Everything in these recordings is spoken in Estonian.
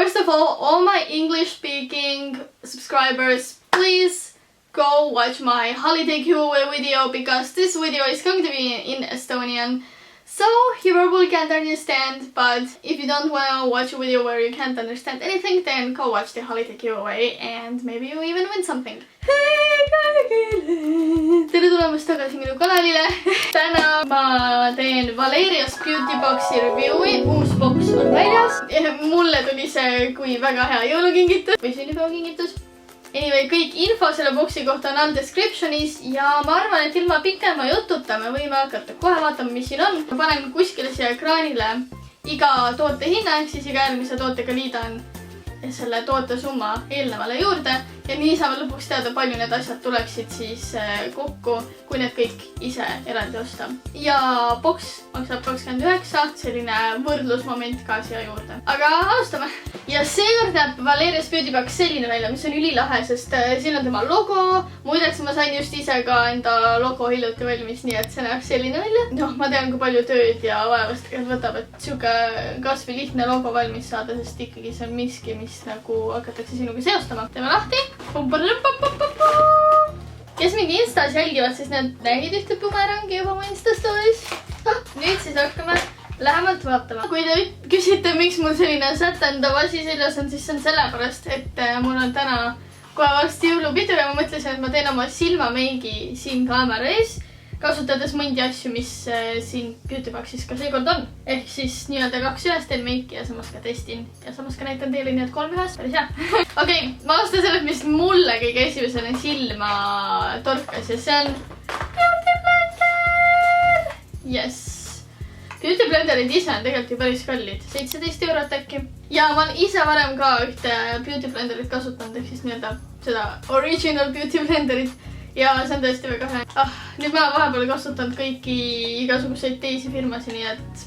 first of all my English speaking subscribers, please go watch my holiday giveaway video because this video is going to be in Estonian. So you probably can't understand, but if you don't want to watch a video where you can't understand anything, then go watch the holiday giveaway and maybe you even win something. Hei kõigile! Tere tulemast tagasi minu kanalile! Täna ma teen Valeria's Beauty Boxi review'i. Uus boks on väljas. Mulle tuli see kui väga hea jõulukingitus või sünnipäevakingitus. Anyway, kõik info selle boksi kohta on all descriptionis ja ma arvan, et ilma pikema jututa me võime hakata kohe vaatama, mis siin on. Ma panen kuskile siia ekraanile iga toote hinna, ehk siis iga eelmise tootega liidan selle toote summa eelnevale juurde ja nii saame lõpuks teada, palju need asjad tuleksid siis kokku, kui need kõik ise eraldi osta. Ja boks maksab 29, selline võrdlusmoment ka siia juurde. Aga alustame! Ja seekord näeb Valeria's Beauty Box selline välja, mis on ülilahe, sest siin on tema logo. Muideks ma sain just ise ka enda logo hiljuti valmis, nii et see näeb selline välja. Noh, ma tean, kui palju tööd ja vaevast võtab, et siuke kas või lihtne logo valmis saada, sest ikkagi see on miski, mis nagu hakatakse sinuga seostama. Teeme lahti. Kes mingi Instas jälgivad, siis need nägid ühte bumerangi juba mu Insta stories. Nüüd siis hakkame lähemalt vaatama. Kui te küsite, miks mul selline sätendav asi seljas on, siis see on sellepärast, et mul on täna kohe varsti jõulupidu ja ma mõtlesin, et ma teen oma silmameigi siin kaamera ees, kasutades mõndi asju, mis siin Beauty Boxis ka seekord on. Ehk siis nii-öelda 2 ühes teen meiki ja samas ka testin ja samas ka näitan teile nii, et 3 ühes. Päris hea. Okei, ma alustan sellest, mis mulle kõige esimesena silma torkas ja see on Beauty Blender! Yes! Beauty Blenderid ise on tegelikult ju päris kallid. 17 € äkki. Ja ma olen ise varem ka ühte Beauty Blenderit kasutanud, ehk siis nii-öelda seda original Beauty Blenderit. Ja see on tõesti väga hea. Nüüd ma olen vahepeal kasutanud kõiki igasuguseid teisi firmasid, nii et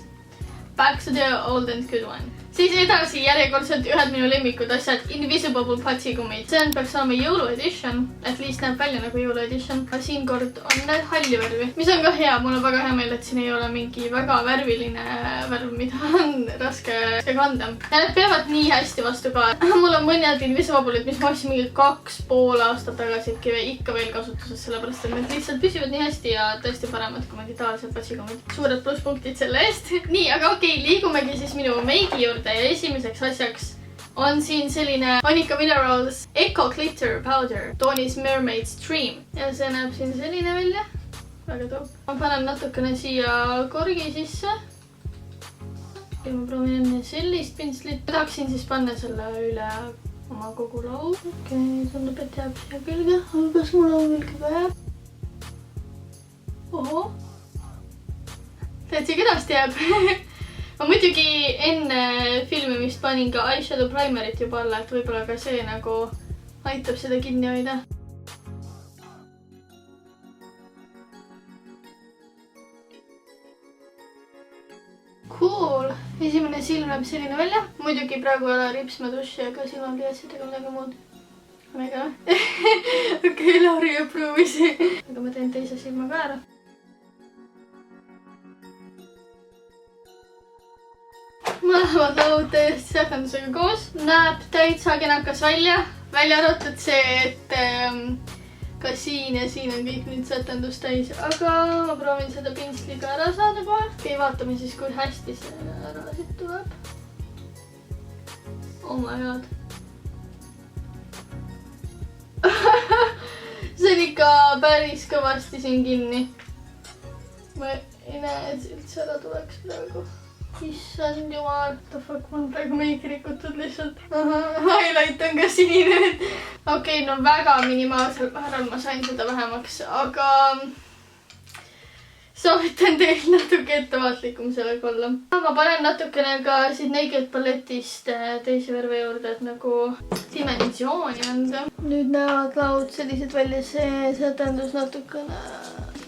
back to the old and good one. Siis edasi järjekordselt ühed minu lemmikud asjad, Invisible patsikummid. See peaks olema jõulu edition, et least näeb välja nagu jõulu edition. Siin kord on need halli värvi, mis on ka hea. Mul on väga hea meel, et siin ei ole mingi väga värviline värv, mida on raske kanda. Ja need peavad nii hästi vastu ka. Mul on mõned Invisible'id, mis ma ostsin mingi 2,5 aastat tagasi ikka veel kasutuses, sellepärast et need lihtsalt püsivad nii hästi ja tõesti paremad kui digitaalsed patsikummid. Suured plusspunktid selle eest. Nii, aga okei, liigumegi siis minu meigi juurde. Ja esimeseks asjaks on siin selline Monica Minerals Eco Glitter Powder toonis Mermaid's Dream. Ja see näeb siin selline välja. Väga top. Ma panen natukene siia korgi sisse. Ja ma proovin enne sellist pintslit. Tahaksin siis panna selle üle oma kogu lau. Okei, tundub, et jääb siia külge. Aga kas mul lau külge ka jääb? Oho. Täitsa kenasti jääb. Ma muidugi enne filmimist panin ka eyeshadow primerit juba alla, et võib-olla ka see nagu aitab seda kinni hoida. Cool! Esimene silm näeb selline välja. Muidugi praegu ei ole ripsmeduši ega silmapilletsid ega midagi muud. Mega. Okei, Lauri approve'isi. Aga ma teen teise silma ka ära. Mõlemad laud täiesti sätendusega koos. Näeb täitsa kenakas välja. Välja arvatud see, et ka siin ja siin on kõik nüüd sätendus täis. Aga ma proovin seda pintsliga ära saada kohe. Okei, vaatame siis, kui hästi see ära siit tuleb. Oh my god. See on ikka päris kõvasti siin kinni. Ma ei näe, et see üldse ära tuleks praegu. Issand jumal, what the fuck, mul praegu meiki rikutud lihtsalt. Highlight on ka sinine. Okei, no väga minimaalsel määral ma sain seda vähemaks, aga soovitan teil natuke ettevaatlikum sellega olla. Ma panen natukene ka siit Naked Paletist teisi värve juurde, et nagu dimensiooni anda. Nüüd näevad laud sellised välja, see sätendus natukene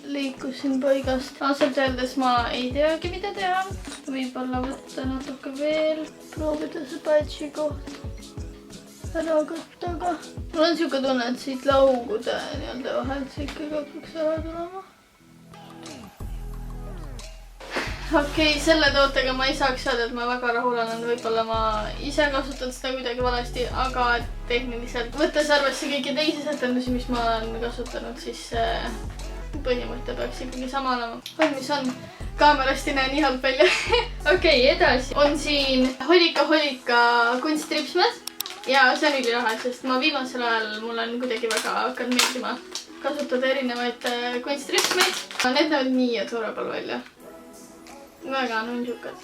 liikus siin paigast. Ausalt öeldes ma ei teagi, mida teha. Võib-olla võtta natuke veel, proovida see patchi koht ära katta, aga mul on siuke tunne, et siit laugude nii-öelda vahelt see ikkagi hakkaks ära tulema. Okei, selle tootega ma ei saaks öelda, et ma väga rahul olen. Võib-olla ma ise kasutan seda kuidagi valesti, aga tehniliselt võttes arvesse kõiki teisi sätendusi, mis ma olen kasutanud, siis põhimõte peaks ikkagi sama olema. Mis on? Kaamerast ei näe nii halb välja. Okei, edasi on siin Holika kunstripsmed ja see on ülilahe, sest ma viimasel ajal mul on kuidagi väga hakanud meeldima kasutada erinevaid kunstripsmeid. Need näevad nii adorable välja. Väga nundjukad.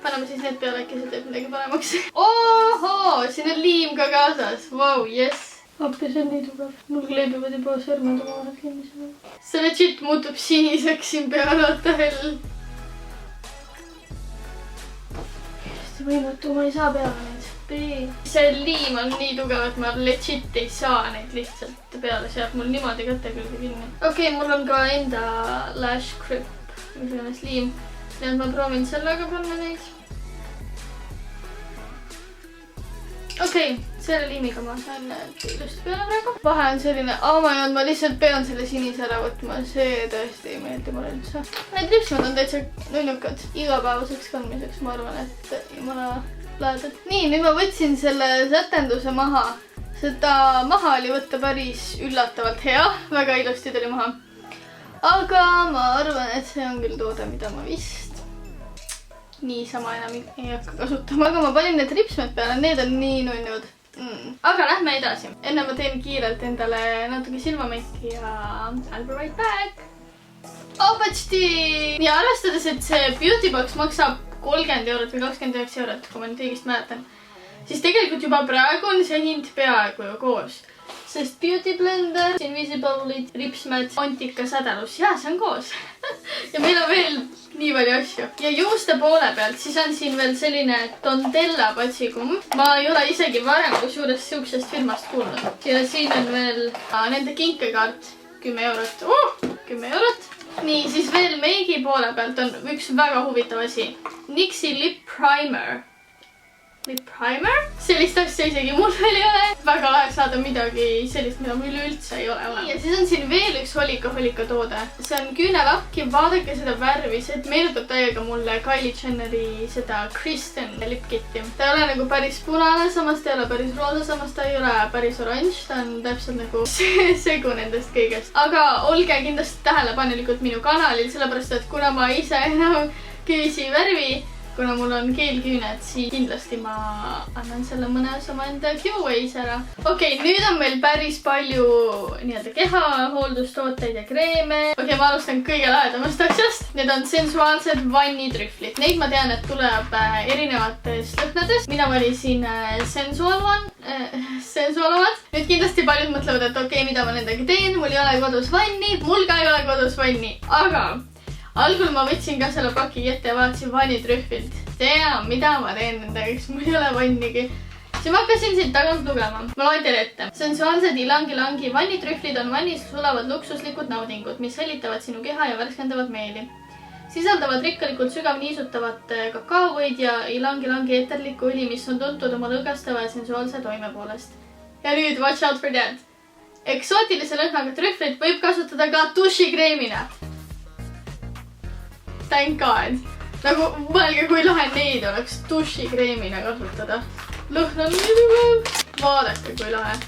Paneme siis need peale, äkki see teeb midagi paremaks. Ohoo, siin on liim ka kaasas. Vau, jess. Appi, see on nii tugev. Mul kleebivad juba sõrmed omavahel kinni. See legit muutub siniseks siin peal, vaata hell. Hästi võimatu, ma ei saa peale neid. See liim on nii tugev, et ma legit ei saa neid lihtsalt peale. Seab mul niimoodi käte külge kinni. Okei, mul on ka enda lash grip, mis on liim. Nii et ma proovin sellega panna neid. Okei, selle liimiga ma saan ilusti peale praegu. Vahe on selline, ma lihtsalt pean selle sinise ära võtma. See tõesti ei meeldi mulle üldse. Need ripsmed on täitsa nunnukad. Igapäevaseks kandmiseks ma arvan, et jumala laedad. Nii, nüüd ma võtsin selle sätenduse maha. Seda maha oli võtta päris üllatavalt hea. Väga ilusti tuli maha. Aga ma arvan, et see on küll toode, mida ma vist niisama enam ei hakka kasutama. Aga ma panin need ripsmed peale, need on nii nunnud. Aga lähme edasi. Enne ma teen kiirelt endale natuke silmameiki ja I'll be right back. Opatšti! Ja arvestades, et see beauty box maksab 30 eurot või 29 eurot, kui ma nüüd õigest mäletan, siis tegelikult juba praegu on see hind peaaegu ju koos. Sest Beauty Blender, Invisible ripsmed, Ontika sädelus. Jaa, see on koos. Ja meil on veel nii palju asju. Ja juuste poole pealt siis on siin veel selline Tondella patsikumm. Ma ei ole isegi varem kusjuures siuksest firmast kuulnud. Ja siin on veel nende kinkekaart 10 eurot. 10 eurot. Nii, siis veel meigi poole pealt on üks väga huvitav asi. NYXi Lip Primer. Lip Primer. Sellist asja isegi mul veel ei ole. Väga lahe saada midagi sellist, mida mul üleüldse ei ole olemas. Ja siis on siin veel üks Holika toode. See on küünelakk ja vaadake seda värvi. See meenutab täiega mulle Kylie Jenneri seda Kristen lipkitti. Ta ei ole nagu päris punane, samas ta ei ole päris roosa, samas ta ei ole päris oranž. Ta on täpselt nagu segu nendest kõigest. Aga olge kindlasti tähelepanelikult minu kanalil, sellepärast et kuna ma ise enam köösi värvi, kuna mul on keelküüned, siis kindlasti ma annan selle mõne sama enda giveaways ära. Okei, nüüd on meil päris palju nii-öelda kehahooldustooteid ja kreeme. Okei, ma alustan kõige lahedamast asjast. Need on sensuaalsed vannitrühvlid. Neid ma tean, et tuleb erinevatest lõhnadest. Mina valisin Sensual One. Nüüd kindlasti paljud mõtlevad, et okei, mida ma nendega teen. Mul ei ole kodus vanni. Mul ka ei ole kodus vanni. Aga algul ma võtsin ka selle paki ette ja vaatasin vannitrühvilt. Tean, mida ma teen nendega, eks mul ei ole vannigi. Siis ma hakkasin siit tagant lugema. Ma loen teile ette. Sensuaalsed ilangi vannitrühvlid on vannis sulavad luksuslikud naudingud, mis säilitavad sinu keha ja värskendavad meeli. Sisaldavad rikkalikult sügav niisutavat kakaovõid ja ilangi eterlikku õli, mis on tuntud oma lõõgastava ja sensuaalse toime poolest. Ja nüüd, watch out for that. Eksootilise lõhnaga trühvlit võib kasutada ka dušikreemina. Thank God. Nagu mõelge, kui lahe neid oleks dušikreemina kasutada. Lõhn on nii tugev. Vaadake, kui lahe.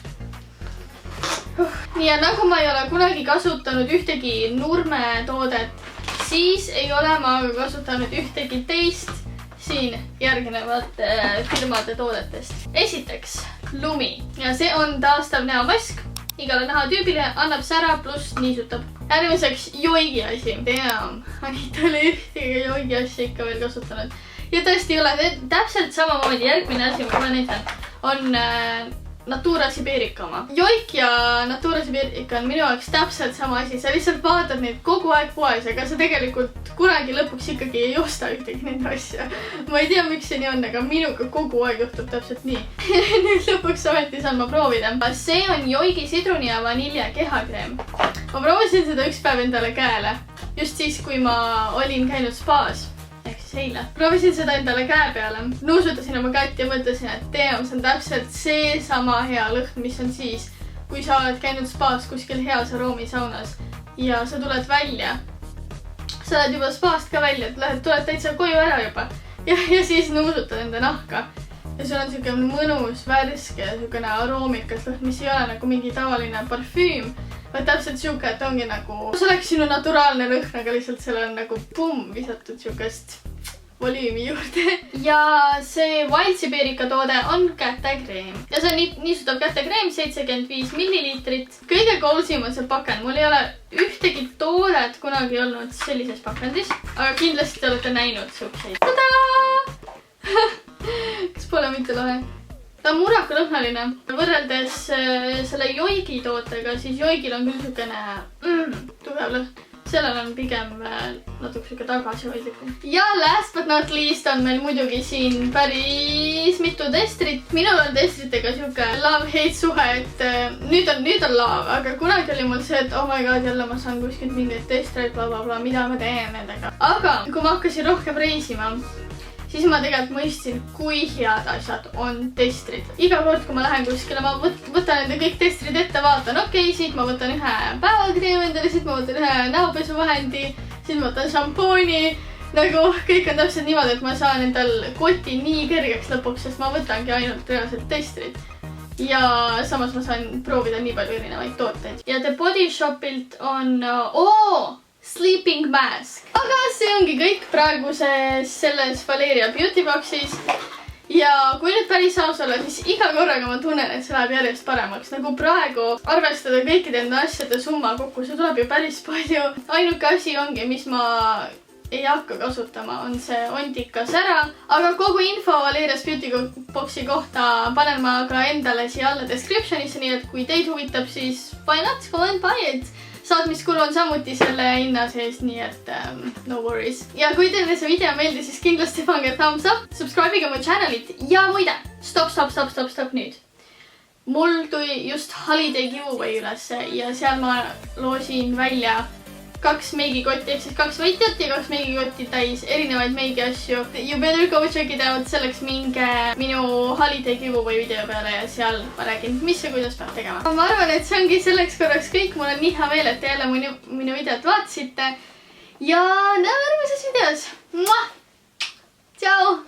Nii, ja nagu ma ei ole kunagi kasutanud ühtegi Nurme toodet, siis ei ole ma kasutanud ühtegi teist siin järgnevate firmade toodetest. Esiteks, Lumi. Ja see on taastav näomask. Igale nahatüübile annab sära pluss niisutab. Järgmiseks joigi asi. Damn, Anita oli ühtegi joigi asja ikka veel kasutanud. Ja tõesti ei ole täpselt samamoodi järgmine asi, ma näitan, on Natura Siberica oma. Joik ja Natura Siberica on minu jaoks täpselt sama asi. Sa lihtsalt vaatad neid kogu aeg poes, aga sa tegelikult kunagi lõpuks ikkagi ei osta ühtegi nende asja. Ma ei tea, miks see nii on, aga minuga kogu aeg juhtub täpselt nii. Nüüd lõpuks ometi saan ma proovida. See on joigi sidruni ja vanilja kehakreem. Ma proovisin seda üks päev endale käele. Just siis, kui ma olin käinud spaas. Eile. Proovisin seda endale käe peale. Nuusutasin oma kätt ja mõtlesin, et teem, see on täpselt see sama hea lõhn, mis on siis, kui sa oled käinud spaas kuskil heas aroomisaunas ja sa tuled välja. sa oled juba spaast ka välja, et tuled täitsa koju ära juba ja siis nuusutad enda nahka. Ja sul on siuke mõnus, värske, siukene aroomikas lõhn, mis ei ole nagu mingi tavaline parfüüm, vaid täpselt siuke, et ongi nagu, see oleks sinu naturaalne lõhn, aga lihtsalt seal on nagu visatud siukest volüümi juurde. Ja see Wild Siberica toode on kätekreem. Ja see on niisutav kätekreem, 75 milliliitrit. Kõige koolsim on see pakend. Mul ei ole ühtegi toodet kunagi olnud sellises pakendis, aga kindlasti te olete näinud siukseid. Tadaa! Kas pole mitte lahe? Ta on muraka lõhnaline. Võrreldes selle Joigi tootega, siis Joigil on küll siukene tugev lõhn. Sellel on pigem natuke siuke tagasihoidlikum. Ja last but not least on meil muidugi siin päris mitu testrit. Minul on testritega siuke love-hate suhe, et nüüd on love, aga kunagi oli mul see, et oh my god, jälle ma saan kuskilt mingeid testreid, blablabla, mida ma teen nendega. Aga kui ma hakkasin rohkem reisima, siis ma tegelikult mõistsin, kui head asjad on testrid. Iga kord, kui ma lähen kuskile, ma võtan enda kõik testrid ette, vaatan, okei, siit ma võtan ühe päevakreemi endale, siit ma võtan ühe näopesuvahendi, siit ma võtan šampooni. Nagu kõik on täpselt niimoodi, et ma saan endal koti nii kergeks lõpuks, sest ma võtangi ainult reaalselt testrid. Ja samas ma saan proovida nii palju erinevaid tooteid. Ja The Body Shopilt on Sleeping Mask. Aga see ongi kõik praeguses selles Valeria Beauty Boxis. Ja kui nüüd päris aus olla, siis iga korraga ma tunnen, et see läheb järjest paremaks. Nagu praegu arvestada kõikide enda asjade summa kokku, see tuleb ju päris palju. Ainuke asi ongi, mis ma ei hakka kasutama, on see Ontika sära. Aga kogu info Valeria's Beauty Boxi kohta panen ma ka endale siia alla descriptionisse, nii et kui teid huvitab, siis why not go and buy it. Saatmiskulu on samuti selle hinna sees, nii et no worries. Ja kui teile see video meeldis, siis kindlasti pange thumbs up, subscribe'iga mu channelit ja muide, stop nüüd. Mul tuli just holiday giveaway ülesse ja seal ma loosin välja 2 meigikotti, ehk siis 2 võitjat ja 2 meigikotti täis erinevaid meigi asju. You better go check it out, selleks minge minu holiday giveaway video peale ja seal ma räägin, mis ja kuidas peab tegema. Ma arvan, et see ongi selleks korraks kõik. Mul on nii hea meel, et te jälle minu videot vaatasite ja näeme järgmises videos. Ciao!